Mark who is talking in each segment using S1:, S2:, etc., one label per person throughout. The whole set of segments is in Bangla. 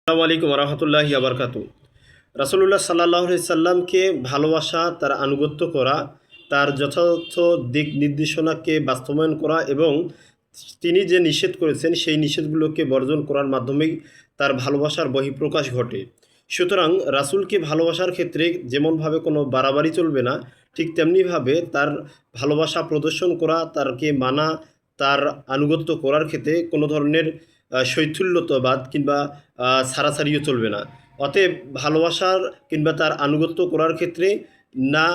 S1: আসসালামু আলাইকুম রহমতুল্লাহি আবরকাতু। রাসূলুল্লাহ সাল্লাল্লাহু আলাইহি সাল্লামকে ভালোবাসা, তার আনুগত্য করা, তার যথাযথ দিক নির্দেশনাকে বাস্তবায়ন করা এবং তিনি যে নিষেধ করেছেন সেই নিষেধগুলোকে বর্জন করার মাধ্যমেই তার ভালোবাসার বহিঃপ্রকাশ ঘটে। সুতরাং রাসূলকে ভালোবাসার ক্ষেত্রে যেমনভাবে কোনো বাড়াবাড়ি চলবে না, ঠিক তেমনিভাবে তার ভালোবাসা প্রদর্শন করা, তারকে মানা, তার আনুগত্য করার ক্ষেত্রে কোনো ধরনের শৈথুল্যতাবাদ কিংবা ছাড়াছাড়িও চলবে না। অতএব ভালোবাসার কিংবা তার আনুগত্য করার ক্ষেত্রে না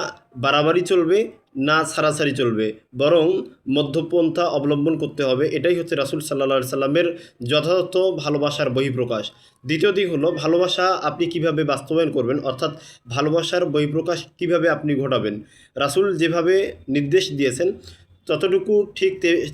S1: বাড়াবাড়ি চলবে, না ছাড়াছাড়ি চলবে, বরং মধ্যপন্থা অবলম্বন করতে হবে। এটাই হচ্ছে রাসূল সাল্লাল্লাহু আলাইহি সাল্লামের যথাযথ ভালোবাসার বহিঃপ্রকাশ। দ্বিতীয় দিক হলো ভালোবাসা আপনি কিভাবে বাস্তবায়ন করবেন, অর্থাৎ ভালোবাসার বহিঃপ্রকাশ কিভাবে আপনি ঘটাবেন। রাসূল যেভাবে নির্দেশ দিয়েছেন ততটুকু ঠিক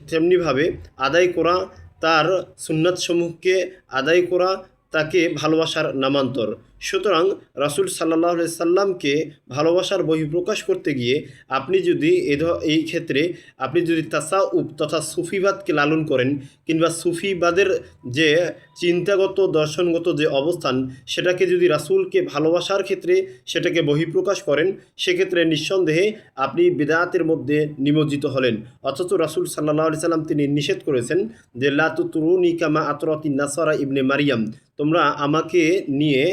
S1: তেমনিভাবে আদায় করা, তার সুন্নাতসমূহকে আদায় করা তাকে ভালোবাসার নামান্তর। সুতরাং রাসূল সাল্লাল্লাহু আলাইহি সাল্লামকে ভালোবাসার বহিঃপ্রকাশ করতে গিয়ে আপনি যদি এই ক্ষেত্রে আপনি যদি তাসাউফ তথা সুফিবাদকে লালন করেন কিংবা সুফিবাদের যে চিন্তাগত দর্শনগত যে অবস্থান সেটাকে যদি রাসূলকে ভালোবাসার ক্ষেত্রে সেটাকে বহিঃপ্রকাশ করেন, সেক্ষেত্রে নিঃসন্দেহে আপনি বিদআতের মধ্যে নিমজ্জিত হলেন। অথচ রাসূল সাল্লাল্লাহু আলাইহি সাল্লাম তিনি নিষেধ করেছেন যে লা তুতরুনি কামা আতরাতিন নাসারা ইবনে মারিয়াম, তোমরা আমাকে নিয়ে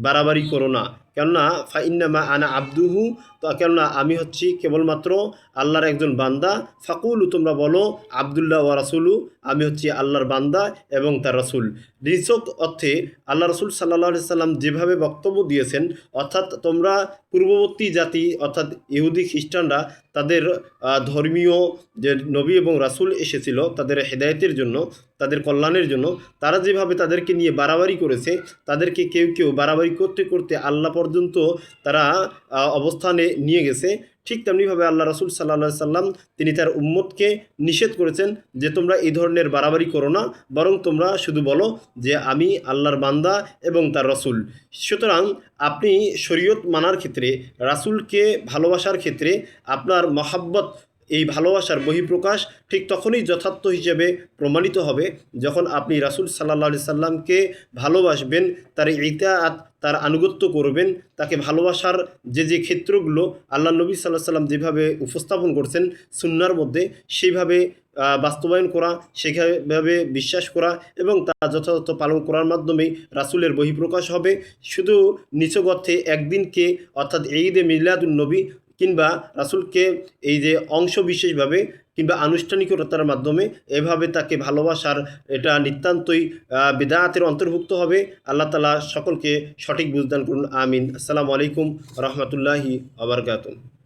S1: বাড়াবাড়ি করো না, কেননা ফাইন্নামা আনা আব্দুহু, তো কেননা আমি হচ্ছি কেবলমাত্র আল্লাহর একজন বান্দা। ফাকুলু, তোমরা বলো আবদুল্লাহ ওয়া রাসূলু, আমি হচ্ছি আল্লাহর বান্দা এবং তার রাসূল। নিছক অর্থে আল্লাহ রাসূল সাল্লাল্লাহু আলাইহি সাল্লাম যেভাবে বক্তব্য দিয়েছেন, অর্থাৎ তোমরা পূর্ববর্তী জাতি অর্থাৎ ইহুদি খ্রিস্টানরা তাদের ধর্মীয় যে নবী এবং রাসূল এসেছিল তাদের হেদায়েতের জন্য, তাদের কল্যাণের জন্য, তারা যেভাবে তাদেরকে নিয়ে বাড়াবাড়ি করেছে, তাদেরকে কেউ কেউ বাড়াবাড়ি করতে করতে আল্লাহ পর্যন্ত তারা অবস্থানে নিয়ে গেছে, ঠিক তেমনিভাবে আল্লাহ রাসূল সাল্লাল্লাহু আলাইহি সাল্লাম তিনি তার উম্মতকে নিষেধ করেছেন যে তোমরা এই ধরনের বাড়াবাড়ি করো না, বরং তোমরা শুধু বলো যে আমি আল্লাহর বান্দা এবং তার রাসূল। সুতরাং আপনি শরীয়ত মানার ক্ষেত্রে, রাসূলকে ভালোবাসার ক্ষেত্রে আপনার মহাব্বত, এই ভালোবাসার বহিঃপ্রকাশ ঠিক তখনই যথার্থ হিসেবে প্রমাণিত হবে যখন আপনি রাসূল সাল্লাল্লাহু আলাইহি সাল্লামকে ভালোবাসবেন, তার ইতাআত, তার আনুগত্য করবেন, তাকে ভালোবাসার যে ক্ষেত্রগুলো আল্লাহ নবী সাল্লাল্লাহু আলাইহি সাল্লাম যেভাবে উপস্থাপন করছেন সুন্নাহর মধ্যে, সেইভাবে বাস্তবায়ন করা, সেভাবে বিশ্বাস করা এবং তা যথাযথ পালন করার মাধ্যমেই রাসূলের বহিঃপ্রকাশ হবে। শুধু নিছক অর্থে একদিনকে অর্থাৎ ঈদে মিলাদুন নবী কিংবা রাসূলকে এই যে অংশ বিশেষভাবে কিংবা আনুষ্ঠানিকতার মাধ্যমে এভাবে তাকে ভালোবাসার এটা নিতান্তই বিদআতের অন্তর্ভুক্ত হবে। আল্লাহ তাআলা সকলকে সঠিক বুঝদান করুন, আমিন। আসসালামু আলাইকুম রহমতুল্লাহি ওয়া বারাকাতুহু।